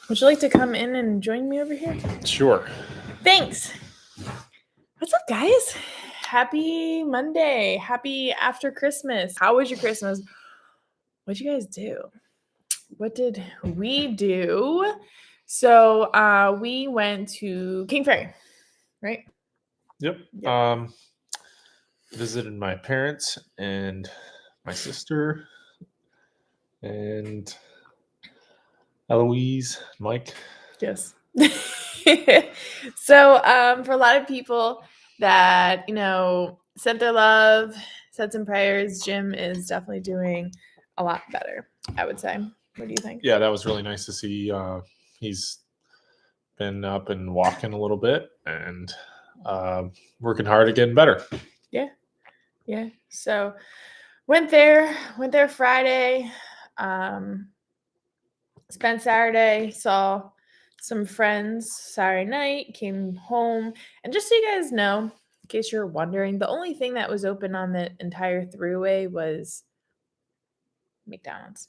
Would you like to come in and join me over here? Sure. Thanks. What's up, guys? Happy Monday. Happy after Christmas. How was your Christmas? What'd you guys do? What did we do? So we went to King Ferry, right? Yep. Visited my parents and my sister and Eloise, Mike. Yes. So for a lot of people that, sent their love, said some prayers, Jim is definitely doing a lot better, I would say. What do you think? Yeah, that was really nice to see. He's been up and walking a little bit and working hard at getting better. Yeah. So went there Friday, spent Saturday, saw some friends Saturday night, came home. And just so you guys know, in case you're wondering, the only thing that was open on the entire throughway was McDonald's.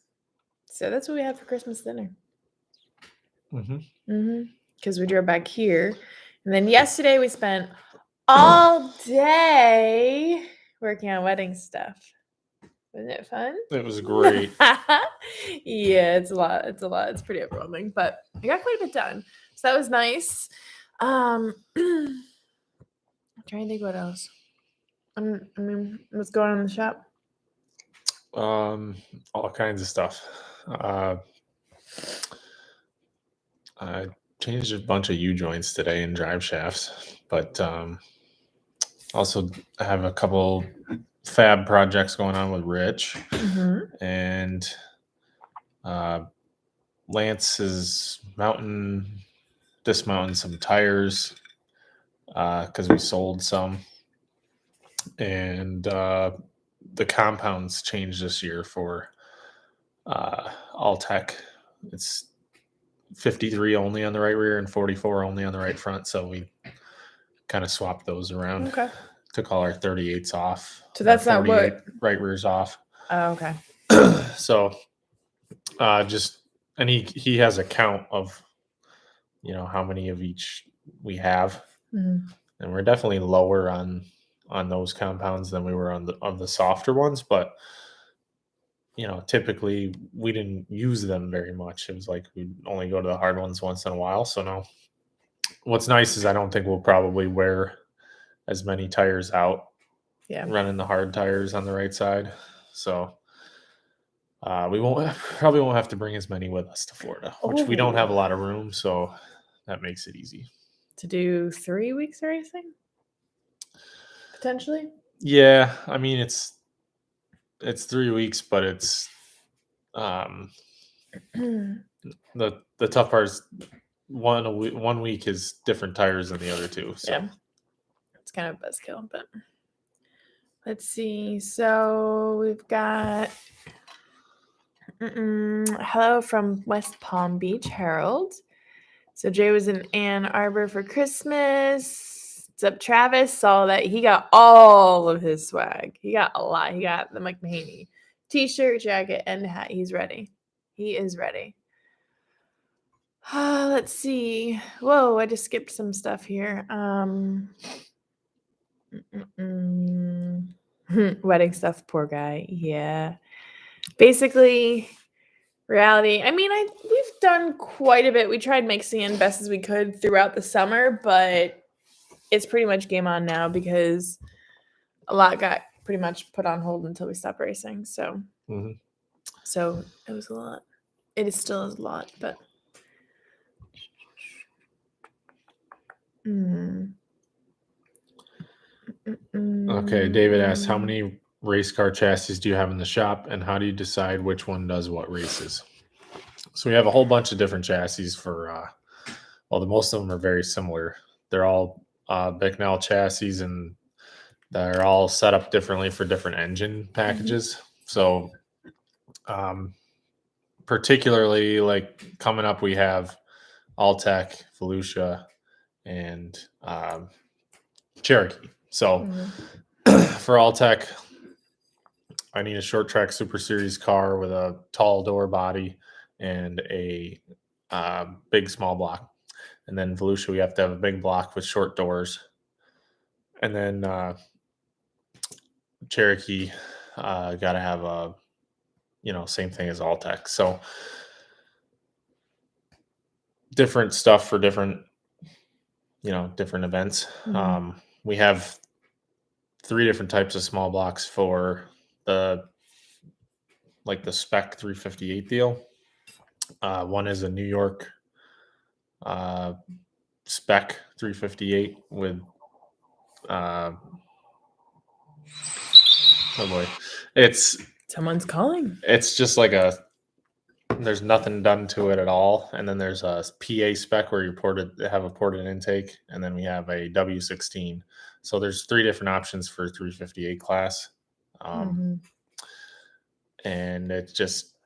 So that's what we had for Christmas dinner. Because we drove back here. And then yesterday we spent all day working on wedding stuff. Wasn't it fun? It was great. Yeah, it's a lot. It's pretty overwhelming, but I got quite a bit done. So that was nice. I'm trying to think what else. What's going on in the shop? All kinds of stuff. I changed a bunch of U-joints today in drive shafts, but also have a couple fab projects going on with Rich. And Lance is dismounting some tires because we sold some. And the compounds changed this year for All-Tech. It's 53 only on the right rear and 44 only on the right front. So we kind of swapped those around. Okay. Took all our 38s off. So that's not what right rears off. Oh, okay. So he has a count of how many of each we have. And we're definitely lower on those compounds than we were on the softer ones, but typically we didn't use them very much. It was like we'd only go to the hard ones once in a while. So now what's nice is I don't think we'll probably wear as many tires out. Yeah. Running the hard tires on the right side. So we probably won't have to bring as many with us to Florida, which we don't have a lot of room. So that makes it easy. To do 3 weeks of racing? Potentially? Yeah. I mean, it's 3 weeks, but it's the tough part is one week is different tires than the other two. So. Yeah. It's kind of a buzzkill, but let's see. So we've got hello from West Palm Beach, Harold. So Jay was in Ann Arbor for Christmas. What's up, Travis? Saw that he got all of his swag. He got a lot. He got the Mike Mahaney t-shirt, jacket, and hat. He's ready. He is ready. Let's see. Whoa, I just skipped some stuff here. Wedding stuff, poor guy. Yeah. Basically, reality. I mean, we've done quite a bit. We tried mixing in best as we could throughout the summer, but it's pretty much game on now because a lot got pretty much put on hold until we stopped racing. So, So it was a lot. It is still a lot, but. Okay, David asks, how many race car chassis do you have in the shop, and how do you decide which one does what races? So we have a whole bunch of different chassis for, most of them are very similar. They're all Bicknell chassis, and they're all set up differently for different engine packages. So particularly like coming up, we have All-Tech, Volusia, and Cherokee. So for All-Tech, I need a short track Super Series car with a tall door body and a big, small block. And then Volusia, we have to have a big block with short doors. And then Cherokee, got to have a, same thing as Alltech. So different stuff for different, different events. Mhm. We have 3 different types of small blocks for the spec 358 deal. One is a New York spec 358 with oh boy, Someone's calling. it's just there's nothing done to it at all, and then there's a PA spec where you have a ported intake, and then we have a W16. So there's 3 different options for 358 class. Mhm. And it's just,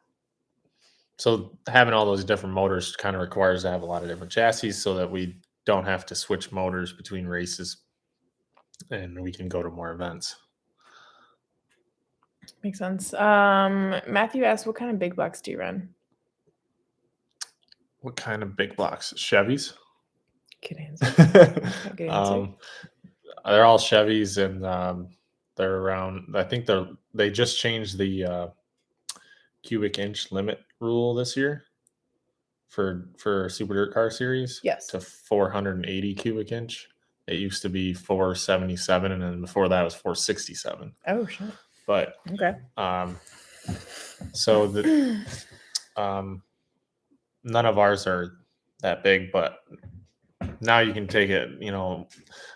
so having all those different motors kind of requires to have a lot of different chassis so that we don't have to switch motors between races and we can go to more events. Makes sense. Matthew asked, what kind of big blocks do you run? What kind of big blocks? Chevys. Good answer. Good answer. They're all Chevys, and they're around. I think they just changed the cubic inch limit rule this year for Super Dirt Car Series. Yes. To 480 cubic inch. It used to be 477, and then before that was 467. Oh shit. But okay. So none of ours are that big, but now you can take it,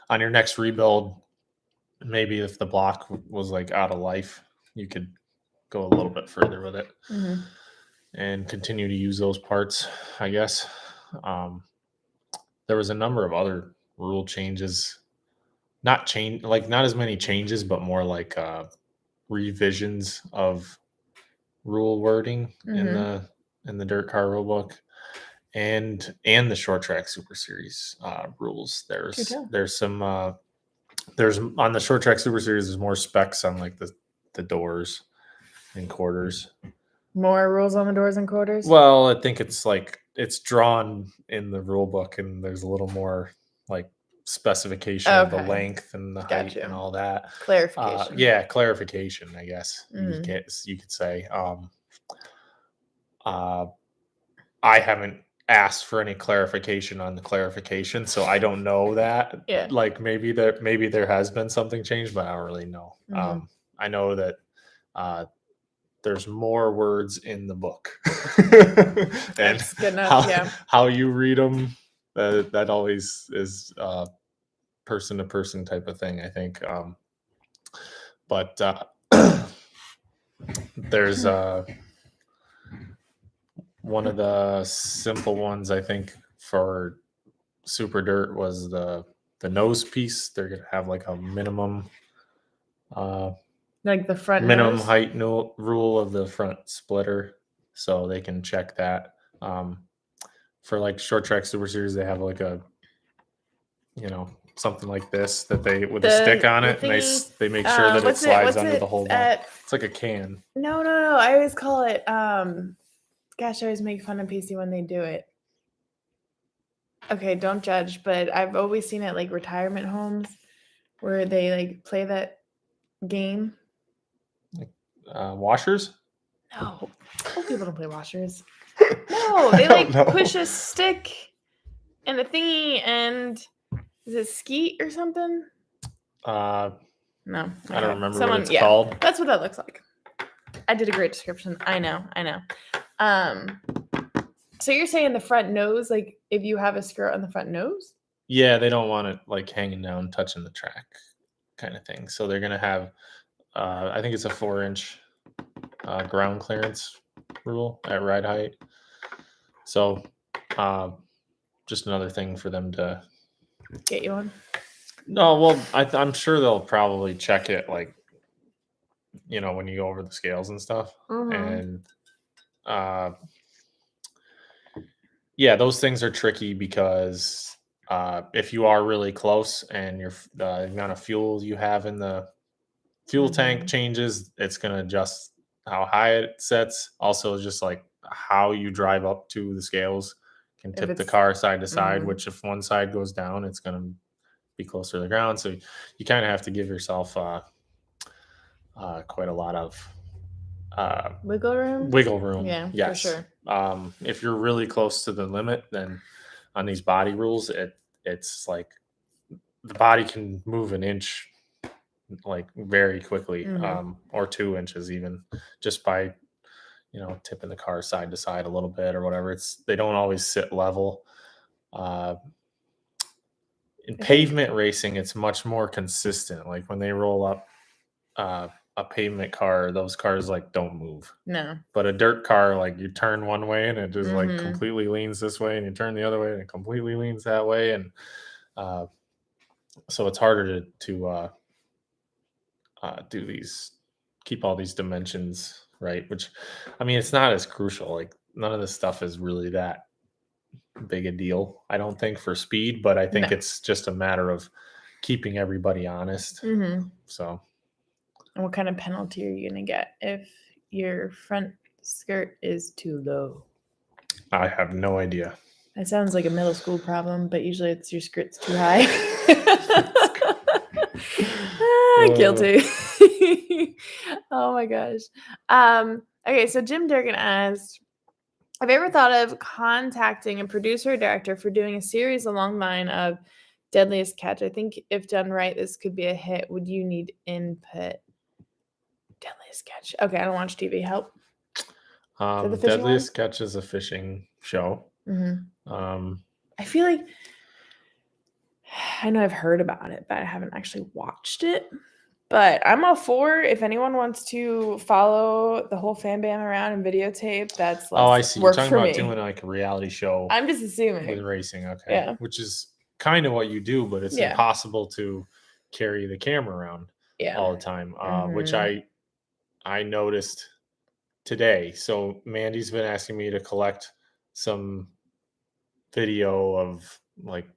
on your next rebuild. Maybe if the block was out of life, you could go a little bit further with it and continue to use those parts, I guess. There was a number of other rule changes, not as many changes, but more revisions of rule wording in the dirt car rule book and the short track super series rules. There's some there's on the short track super series, there's more specs on the doors and quarters. More rules on the doors and quarters? Well, I think it's drawn in the rule book, and there's a little more specification of the length and the height and all that. Clarification. Clarification, I guess you could say. I haven't asked for any clarification on the clarification, so I don't know that. Yeah. Maybe there has been something changed, but I don't really know. I know that there's more words in the book. And that's good enough. How you read them, that always is person to person type of thing, I think. But there's one of the simple ones, I think, for Super Dirt was the nose piece. They're gonna have a minimum the front minimum nose? height rule of the front splitter, so they can check that. For short track super series, they have a something like this that they with a stick on it, and they make sure that it slides under the whole ball. It's like a can. No. I always call it gosh, I always make fun of PC when they do it. Okay, don't judge, but I've always seen it retirement homes where they play that game. Washers? No, old people don't play washers. No, they push a stick and a thingy, and is it skeet or something? No, I don't remember what it's called. That's what that looks like. I did a great description. I know. So you're saying the front nose, if you have a skirt on the front nose? Yeah, they don't want it hanging down, touching the track kind of thing. So they're going to have, I think it's a 4-inch ground clearance rule at ride height. So just another thing for them to get you on. No, well, I'm sure they'll probably check it when you go over the scales and stuff. And those things are tricky because if you are really close and the amount of fuel you have in the fuel tank changes, it's going to adjust how high it sets. Also, just how you drive up to the scales can If tip the it's- car side to side, Mhm. which if one side goes down, it's going to be closer to the ground. So you kind of have to give yourself quite a lot of Wiggle room? wiggle room. Yeah, for Yes. sure. If you're really close to the limit, then on these body rules, it's like the body can move an inch like very quickly, Mhm. or 2 inches even, just by tipping the car side to side a little bit or whatever. They don't always sit level. In pavement racing, it's much more consistent. Like when they roll up a pavement car, those cars like don't move. No. But a dirt car, like you turn one way and it just like Mhm. completely leans this way, and you turn the other way and it completely leans that way, and so it's harder to do these, keep all these dimensions right. Which, I mean, it's not as crucial. Like none of this stuff is really that big a deal, I don't think, for speed. But I think No. it's just a matter of keeping everybody honest. Mhm. So, And what kind of penalty are you going to get if your front skirt is too low? I have no idea. That sounds like a middle school problem, but usually it's your skirt's too high. Guilty. Oh my gosh. Okay, so Jim Durkin asked, have you ever thought of contacting a producer or director for doing a series along the line of Deadliest Catch? I think if done right, this could be a hit. Would you need input? Deadliest Catch. Okay, I don't watch TV. Help. The fishing Deadliest Catch is a fishing show. Mm-hmm. I feel like I know I've heard about it, but I haven't actually watched it. But I'm all for if anyone wants to follow the whole fan bam around and videotape. That's less I see. You're work talking for about me. doing like a reality show. I'm just with assuming. racing, okay? Yeah. Which is kind of what you do, but it's impossible to carry the camera around all the time. Which I noticed today. So Mandy's been asking me to collect some video of like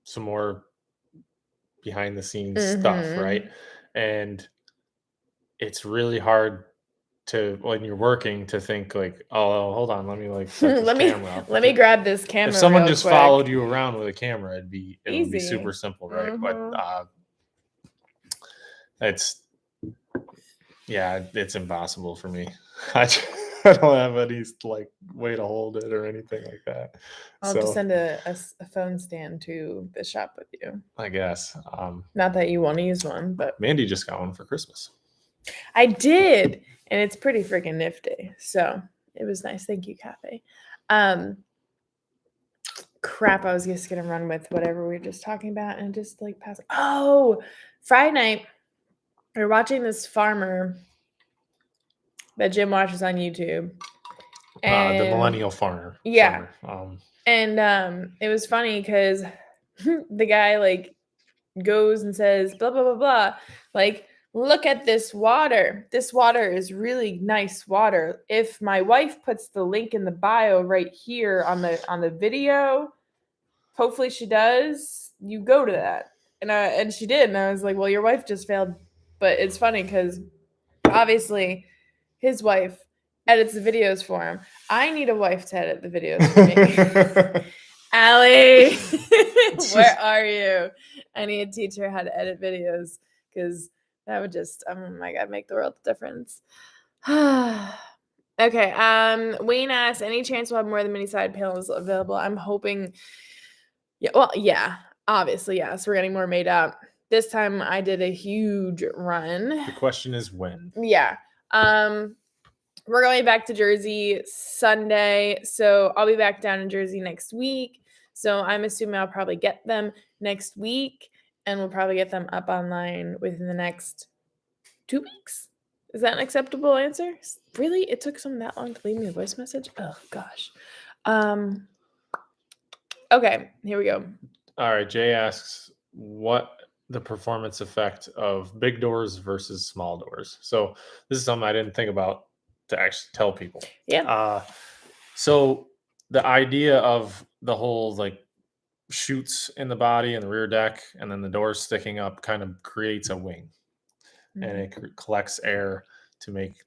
some more behind the scenes stuff, right? And it's really hard to, when you're working, to think like, oh, hold on, let me like set this camera up. Let me grab this camera. If someone real just quick. followed you around with a camera, it would be Easy. super simple, right? But it's impossible for me. I don't have any like way to hold it or anything like that. I'll just send a phone stand to the shop with you, I guess. Not that you want to use one, but Mandy just got one for Christmas. I did, and it's pretty freaking nifty. So it was nice. Thank you, Cafe. Crap, I was just gonna run with whatever we were just talking about and just like pass. Oh, Friday night, we were watching this farmer that Jim watches on YouTube. The millennial farmer. Yeah. Farmer. And it was funny because the guy like goes and says blah blah blah blah, like, look at this water. This water is really nice water. If my wife puts the link in the bio right here on the video, hopefully she does, you go to that. And she did, and I was like, well, your wife just failed. But it's funny because obviously his wife edits the videos for him. I need a wife to edit the videos for me. Allie, where are you? I need to teach her how to edit videos because that would just, oh my God, make the world a difference. Okay. Wayne asked, any chance we'll have more than mini side panels available? I'm hoping. Yeah. Well, yeah. Obviously, yes. We're getting more made up. This time I did a huge run. The question is when. Yeah. We're going back to Jersey Sunday, so I'll be back down in Jersey next week. So I'm assuming I'll probably get them next week, and we'll probably get them up online within the next 2 weeks. Is that an acceptable answer? Really? It took someone that long to leave me a voice message? Oh, gosh. Okay, here we go. All right, Jay asks, what the performance effect of big doors versus small doors? So this is something I didn't think about to actually tell people. Yeah. So the idea of the whole like chutes in the body and the rear deck and then the doors sticking up kind of creates a wing. And it collects air to make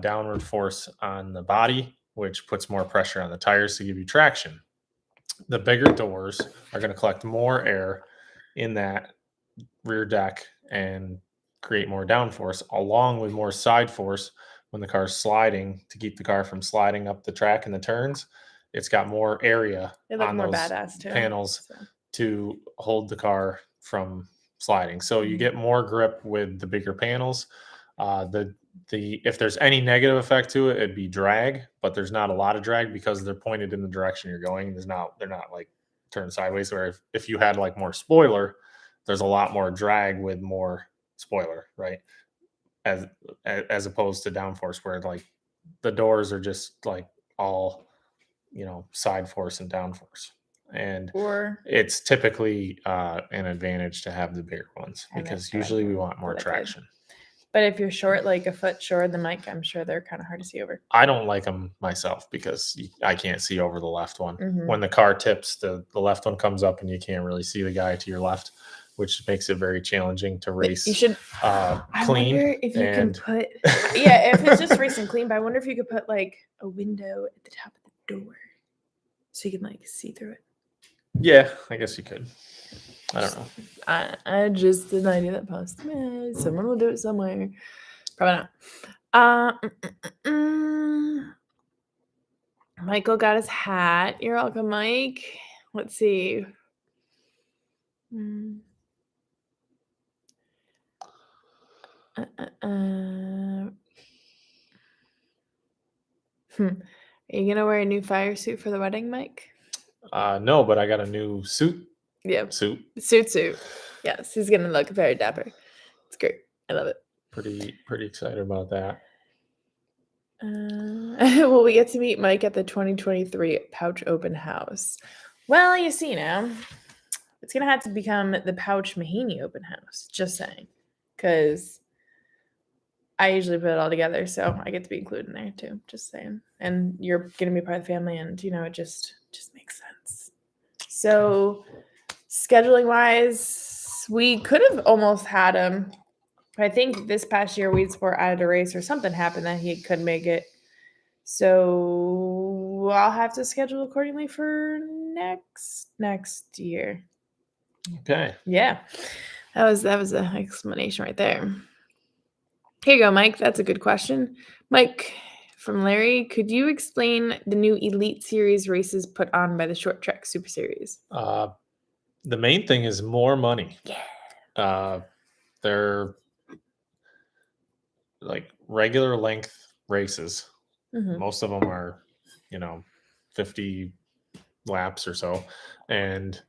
downward force on the body, which puts more pressure on the tires to give you traction The bigger doors are going to collect more air in that rear deck and create more downforce, along with more side force when the car's sliding to keep the car from sliding up the track in the turns. It's got more area They look on more those badass too. panels So. to hold the car from sliding. So you get more grip with the bigger panels. If there's any negative effect to it, it'd be drag, but there's not a lot of drag because they're pointed in the direction you're going. They're not like turned sideways. Where if you had like more spoiler, there's a lot more drag with more spoiler, right? As opposed to downforce, where like the doors are just like all, side force and downforce. And it's typically an advantage to have the bigger ones because usually we want more traction. But if you're short, like a foot short of the mic, I'm sure they're kind of hard to see over. I don't like them myself because I can't see over the left one. Mm-hmm. When the car tips, the left one comes up and you can't really see the guy to your left, which makes it very challenging to race. You should clean. I wonder if you can put, if it's just race and clean, but I wonder if you could put like a window at the top of the door so you can like see through it. Yeah, I guess you could. I don't know. I just an idea that popped. Someone will do it somewhere. Probably not. Michael got his hat. You're welcome, Mike. Let's see. Are you gonna wear a new fire suit for the wedding, Mike? No, but I got a new suit. Yeah. Suit. Yes, he's gonna look very dapper. It's great. I love it. Pretty excited about that. Will we get to meet Mike at the 2023 Pouch Open House? Well, you see now, it's gonna have to become the Pouch Mahaney Open House. Just saying, because I usually put it all together, so I get to be included in there too. Just saying, and you're gonna be part of the family, and it just makes sense. So, scheduling wise, we could have almost had him. I think this past year Weed Sport added a race or something happened that he couldn't make it. So I'll have to schedule accordingly for next year. Okay. Yeah. That was an explanation right there. Here you go, Mike. That's a good question. Mike from Larry, could you explain the new Elite Series races put on by the Short Track Super Series? The main thing is more money. Yeah. They're like regular length races. Mm-hmm. Most of them are, 50 laps or so, and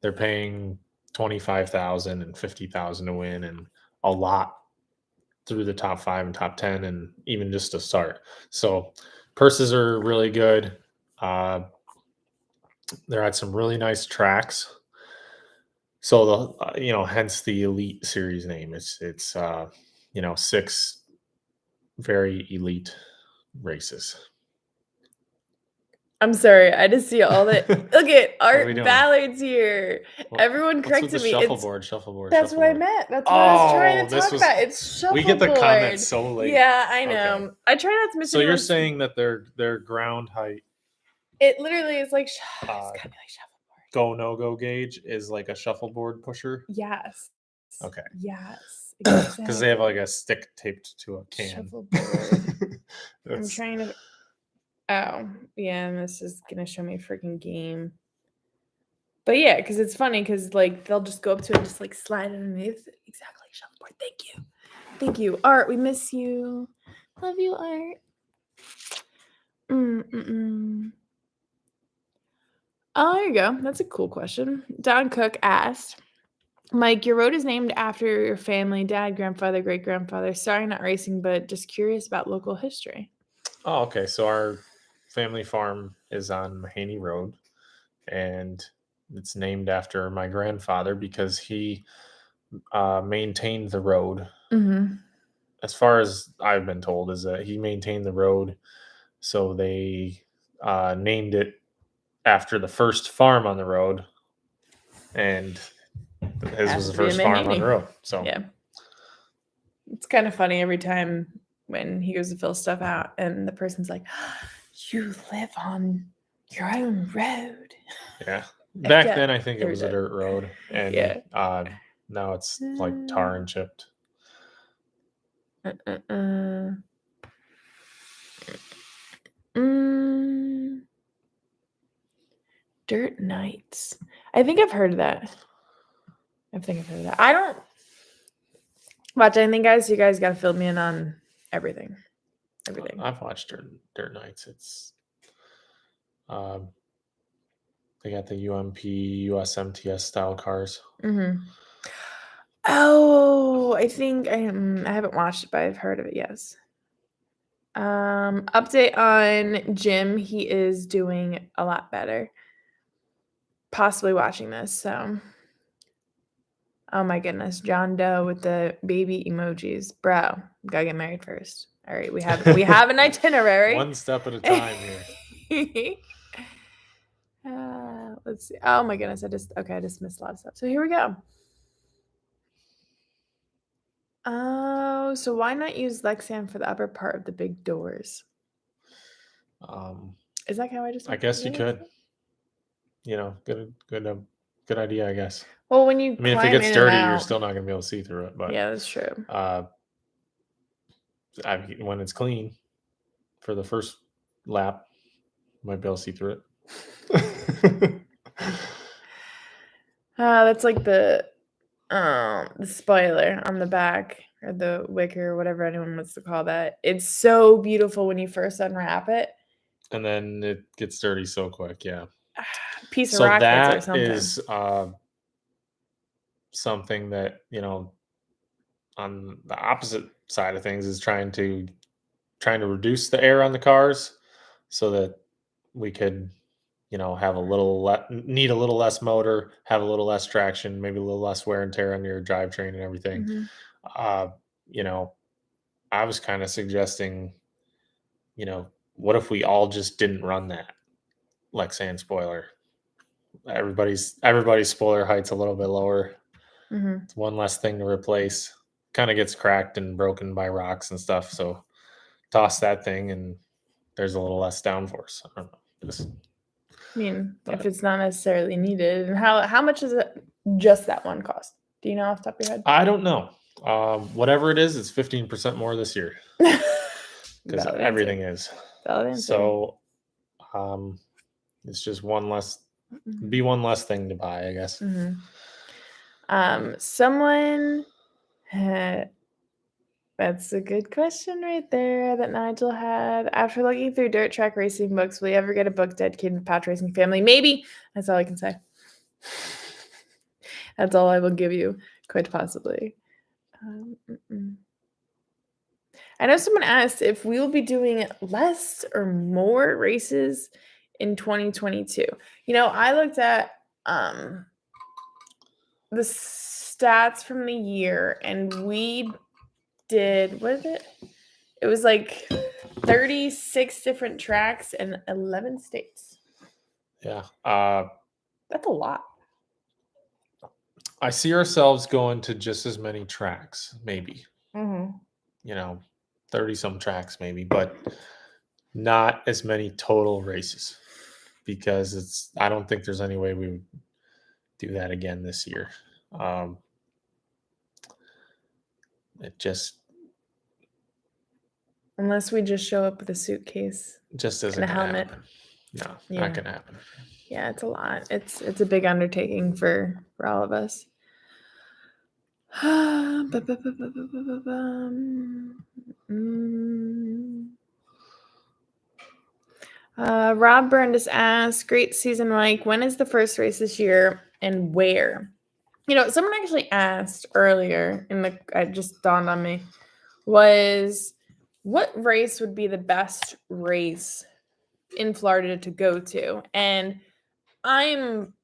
they're paying $25,000 and $50,000 to win, and a lot through the top 5 and top 10, and even just to start. So purses are really good. They're at some really nice tracks. So hence the Elite Series name. It's 6 very elite races. I'm sorry, I just see all that. Look at Art Ballard's here. Everyone corrected me. Shuffleboard. That's what I meant. That's what I was trying to talk about. It's shuffleboard. We get the comments so late. Yeah, I know. Okay. I try not to miss. So you're saying that their ground height. It literally is like it's gotta be like shuffleboard. Go no-go gauge is like a shuffleboard pusher. Yes. Okay. Yes. Because they have like a stick taped to a can. Shuffleboard. I'm trying to. Oh, yeah, and this is going to show me a freaking game. But yeah, because it's funny because like they'll just go up to it and just like slide underneath. Exactly, shuffleboard. Thank you. Art, we miss you. Love you, Art. Oh, there you go. That's a cool question. Don Cook asked, Mike, your road is named after your family, dad, grandfather, great-grandfather. Sorry, not racing, but just curious about local history. Oh, okay. So our family farm is on Mahaney Road, and it's named after my grandfather because he maintained the road. Mm-hmm. As far as I've been told, is that he maintained the road, so they named it after the first farm on the road, and his was the first farm on the road. So yeah, it's kind of funny every time when he goes to fill stuff out and the person's like, you live on your own road. Yeah. Back Yeah, then, I think it they're was a dead. dirt road, and Yeah. now it's like tar and chipped. Dirt Nights. I think I've heard of that. I don't watch anything, guys. So you guys got to fill me in on everything. I've watched Dirt Nights. It's they got the UMP, USMTS style cars. Mm-hmm. Oh, I think I haven't watched it, but I've heard of it. Yes. Update on Jim. He is doing a lot better. Possibly watching this. So, oh my goodness, John Doe with the baby emojis, bro. Gotta get married first. All right, we have an itinerary. One step at a time here. Let's see. Oh my goodness, I just missed a lot of stuff. So here we go. Oh, so why not use Lexan for the upper part of the big doors? Is that how I just? I guess you could. Good idea, I guess. Well, when you if it gets dirty, you're still not going to be able to see through it. But yeah, that's true. When it's clean for the first lap, you might be able to see through it. That's like the spoiler on the back, or the wicker, or whatever anyone wants to call that. It's so beautiful when you first unwrap it. And then it gets dirty so quick, yeah. Piece of rock hits or something. Is something that, on the opposite side of things is trying to reduce the air on the cars so that we could, have need a little less motor, have a little less traction, maybe a little less wear and tear on your drivetrain and everything. Mm-hmm. I was kind of suggesting, what if we all just didn't run that Lexan spoiler? Everybody's spoiler height's a little bit lower. Mm-hmm. It's one less thing to replace. Kind of gets cracked and broken by rocks and stuff. So toss that thing and there's a little less downforce. I don't know. If it's not necessarily needed, and how much is it? Just that one cost? Do you know off the top of your head? I don't know. Whatever it is, it's 15% more this year because everything is. So, it's just one less thing to buy, I guess. Mm-hmm. Someone. That's a good question right there that Nigel had. After looking through dirt track racing books, will you ever get a book dedicated to Pouch Racing family? Maybe. That's all I can say. That's all I will give you, quite possibly. I know someone asked if we will be doing less or more races in 2022. I looked at the stats from the year, and we did, what is it? It was like 36 different tracks in 11 states. Yeah. That's a lot. I see ourselves going to just as many tracks, maybe. 30-some tracks maybe, but not as many total races because I don't think there's any way we would do that again this year. It just... Unless we just show up with a suitcase. Just isn't and a helmet. Happen. No, not gonna happen. Yeah, it's a lot. It's a big undertaking for all of us. Rob Burndes asked, great season, Mike. When is the first race this year and where? Someone actually asked earlier it just dawned on me, was what race would be the best race in Florida to go to? And I'm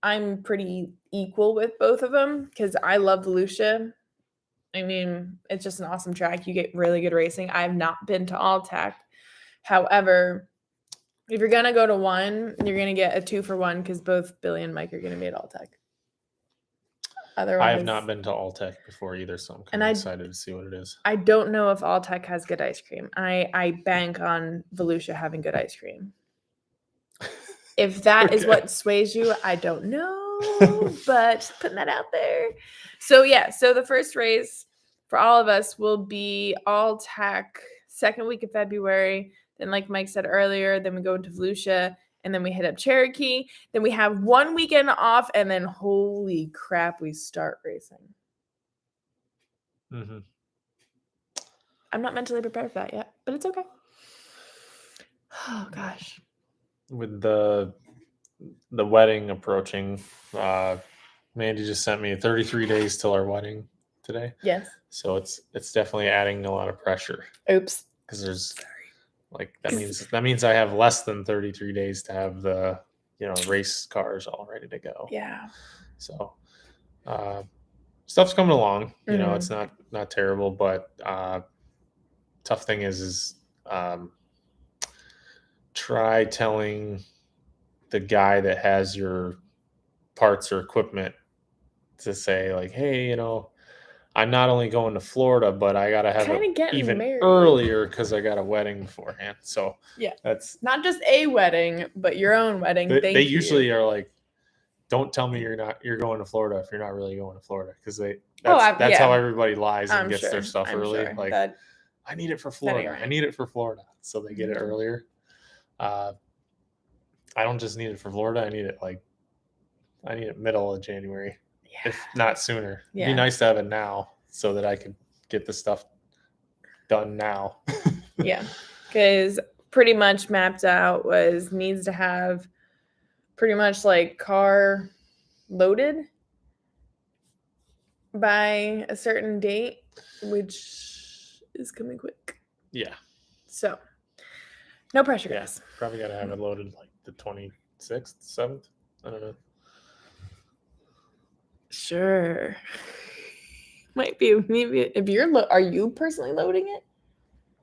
pretty equal with both of them because I love Volusia. It's just an awesome track. You get really good racing. I have not been to Alltech. However, if you're going to go to one, you're going to get a 2-for-1 because both Billy and Mike are going to be at Alltech. Otherwise, I have not been to Alltech before either, so I'm kind of excited to see what it is. I don't know if Alltech has good ice cream. I bank on Volusia having good ice cream. If that is Okay. what sways you, I don't know, but just putting that out there. So yeah, so the first race for all of us will be all tack second week of February. Then, like Mike said earlier, then we go into Volusia, and then we hit up Cherokee. Then we have 1 weekend off, and then holy crap, we start racing. Mm-hmm. I'm not mentally prepared for that yet, but it's okay. Oh gosh. With the wedding approaching, Mandy just sent me 33 days till our wedding today. Yes. So it's definitely adding a lot of pressure. Oops. Because there's like that means I have less than 33 days to have the race cars all ready to go. Yeah. So stuff's coming along. It's not terrible, but tough thing is try telling the guy that has your parts or equipment to say like, hey, I'm not only going to Florida, but I gotta have it even earlier because I got a wedding beforehand. So yeah, that's not just a wedding, but your own wedding. They usually are like, don't tell me you're going to Florida if you're not really going to Florida, because that's how everybody lies and gets their stuff early. Like, I need it for Florida. Right. I need it for Florida, so they get it earlier. I don't just need it for Florida. I need it middle of January, if not sooner. Yeah. It'd be nice to have it now so that I could get the stuff done now. Yeah, because pretty much mapped out needs to have pretty much like car loaded by a certain date, which is coming quick. Yeah. So, no pressure, guys. Probably got to have it loaded like the 26th, 7th. I don't know. Sure. Might be, maybe if you're, are you personally loading it?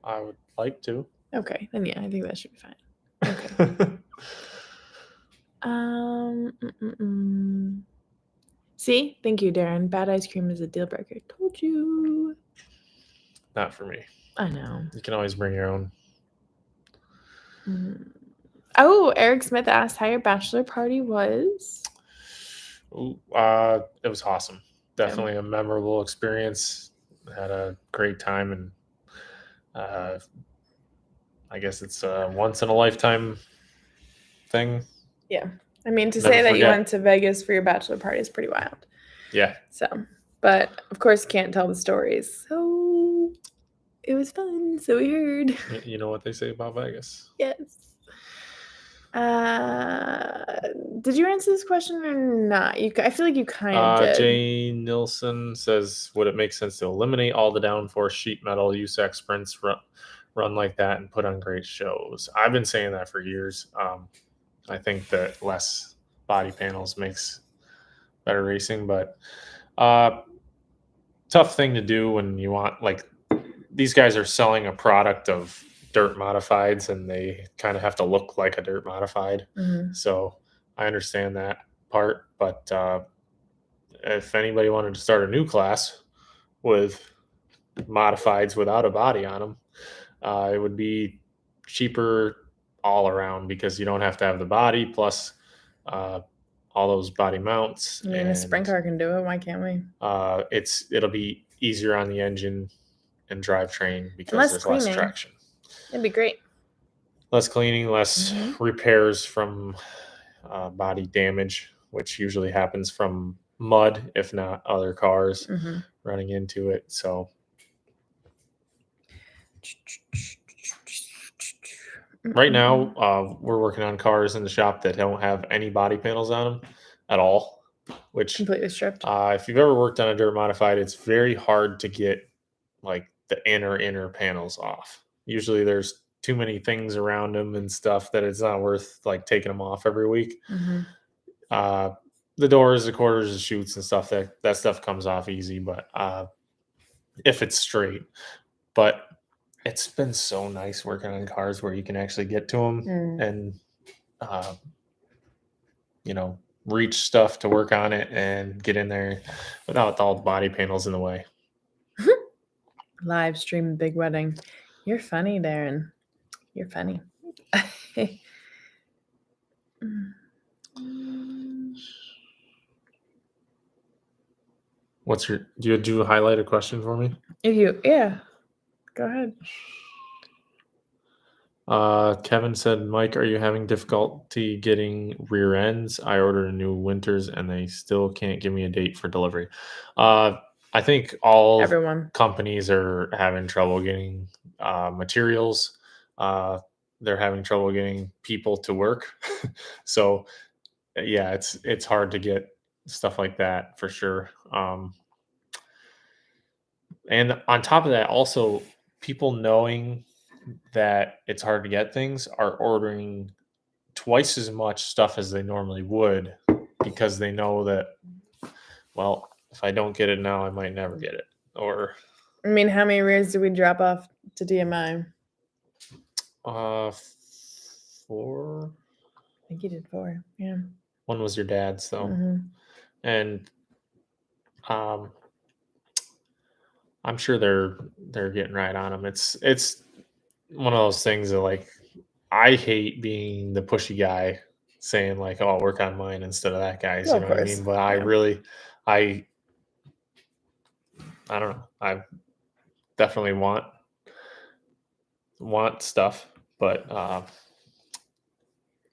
I would like to. Okay, then yeah, I think that should be fine. Okay. See, thank you, Darren. Bad ice cream is a deal breaker. Told you. Not for me. I know. You can always bring your own. Oh, Eric Smith asked how your bachelor party was. Ooh, it was awesome. Definitely a memorable experience. Had a great time, and I guess it's a once in a lifetime thing. Yeah. I mean, to say that you went to Vegas for your bachelor party is pretty wild. Yeah. So, but of course, can't tell the stories. So it was fun. So we heard. You know what they say about Vegas? Yes. Did you answer this question or not? I feel like you kind of did. Jay Nilsson says, would it make sense to eliminate all the downforce sheet metal USAC sprints, run like that, and put on great shows? I've been saying that for years. I think that less body panels makes better racing, but tough thing to do when you want, like, these guys are selling a product of dirt modifieds, and they kind of have to look like a dirt modified. So I understand that part, but if anybody wanted to start a new class with modifieds without a body on them, it would be cheaper all around, because you don't have to have the body plus all those body mounts. I mean, a sprint car can do it. Why can't we? It'll be easier on the engine and drivetrain because there's less traction. It'd be great. Less cleaning, less repairs from body damage, which usually happens from mud, if not other cars running into it. So right now, we're working on cars in the shop that don't have any body panels on them at all, which completely stripped. If you've ever worked on a dirt modified, it's very hard to get like the inner panels off. Usually there's too many things around them and stuff that it's not worth like taking them off every week. The doors, the quarters, the chutes and stuff, that stuff comes off easy, but if it's straight. But it's been so nice working on cars where you can actually get to them and reach stuff to work on it and get in there without all the body panels in the way. Livestream big wedding. You're funny, Darren. You're funny. Do you highlight a question for me? Yeah, go ahead. Kevin said, Mike, are you having difficulty getting rear ends? I ordered a new Winters and they still can't give me a date for delivery. I think all Everyone. companies are having trouble getting materials. They're having trouble getting people to work. So yeah, it's hard to get stuff like that for sure. And on top of that, also people knowing that it's hard to get things are ordering twice as much stuff as they normally would because they know that, well, if I don't get it now, I might never get it. Or I mean, how many rears did we drop off to DMI? 4. I think you did 4. Yeah. One was your dad's though. Mm-hmm. And I'm sure they're getting right on them. It's one of those things that, like, I hate being the pushy guy saying like, "Oh, I'll work on mine" instead of that guy's. Well, You know what I mean? But I really, I don't know. I definitely want stuff, but I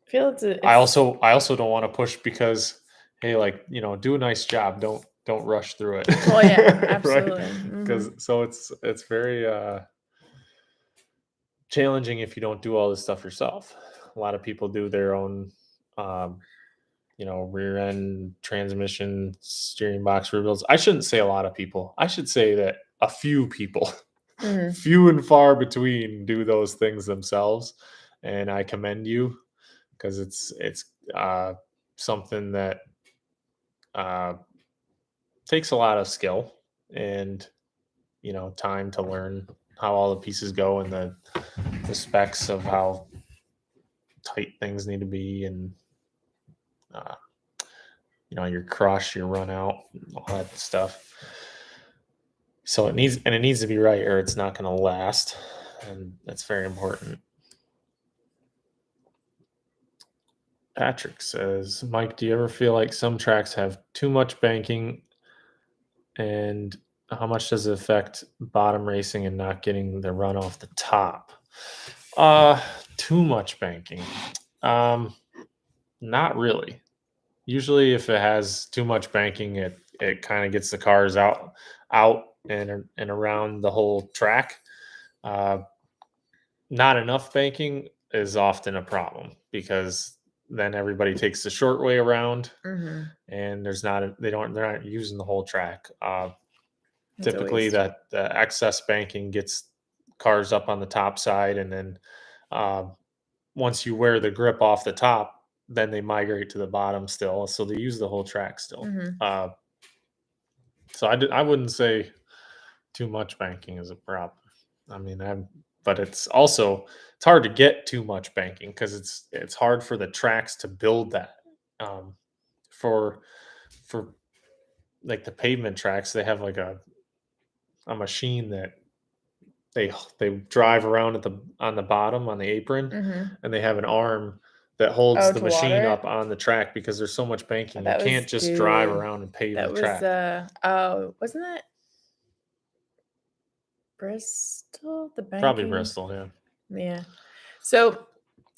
feel I also don't want to push because, hey, like, do a nice job. Don't rush through it. Well, yeah, absolutely. Right? Because so it's very challenging if you don't do all this stuff yourself. A lot of people do their own, rear end, transmission, steering box rebuilds. I shouldn't say a lot of people. I should say that a few people, few and far between, do those things themselves, and I commend you because it's something that takes a lot of skill and time to learn how all the pieces go and the specs of how tight things need to be, and your crush, your run out, all that stuff. So it needs to be right, or it's not going to last, and that's very important. Patrick says, Mike, do you ever feel like some tracks have too much banking, and how much does it affect bottom racing and not getting the run off the top? Too much banking. Not really. Usually if it has too much banking, it kind of gets the cars out and around the whole track. Not enough banking is often a problem because then everybody takes the short way around, and they're not using the whole track. Typically the excess banking gets cars up on the top side, and then once you wear the grip off the top, then they migrate to the bottom still, so they use the whole track still. So I wouldn't say too much banking is a problem. I mean, but it's hard to get too much banking because it's hard for the tracks to build that. For like the pavement tracks, they have like a machine that they drive around on the bottom on the apron, and they have an arm that holds the machine up on the track because there's so much banking. You can't just drive around and pave the track. Wasn't that Bristol? The banking? Probably Bristol, yeah. Yeah. So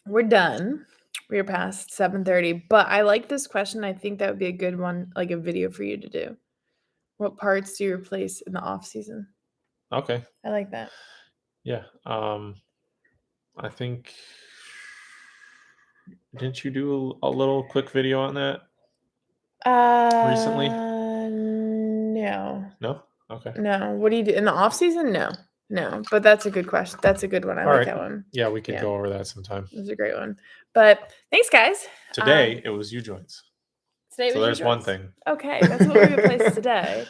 we're done. We are past 7:30, but I like this question. I think that would be a good one, like a video for you to do. What parts do you replace in the off season? Okay. I like that. Yeah. I think, didn't you do a little quick video on that recently? No. No? Okay. No. What do you do in the off season? No. But that's a good question. That's a good one. I like that one. Yeah, we could go over that sometime. That's a great one. But thanks, guys. Today it was U-joints. Today so there's one thing. Okay, that's what we replaced today.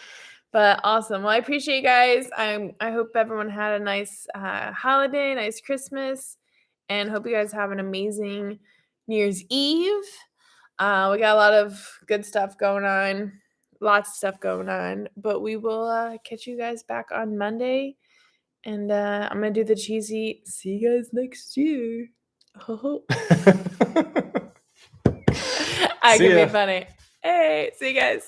But awesome. Well, I appreciate you guys. I hope everyone had a nice holiday, nice Christmas, and hope you guys have an amazing New Year's Eve. We got a lot of good stuff going on, lots of stuff going on, but we will catch you guys back on Monday, and I'm going to do the cheesy, see you guys next year. I can be funny. Hey, see you guys.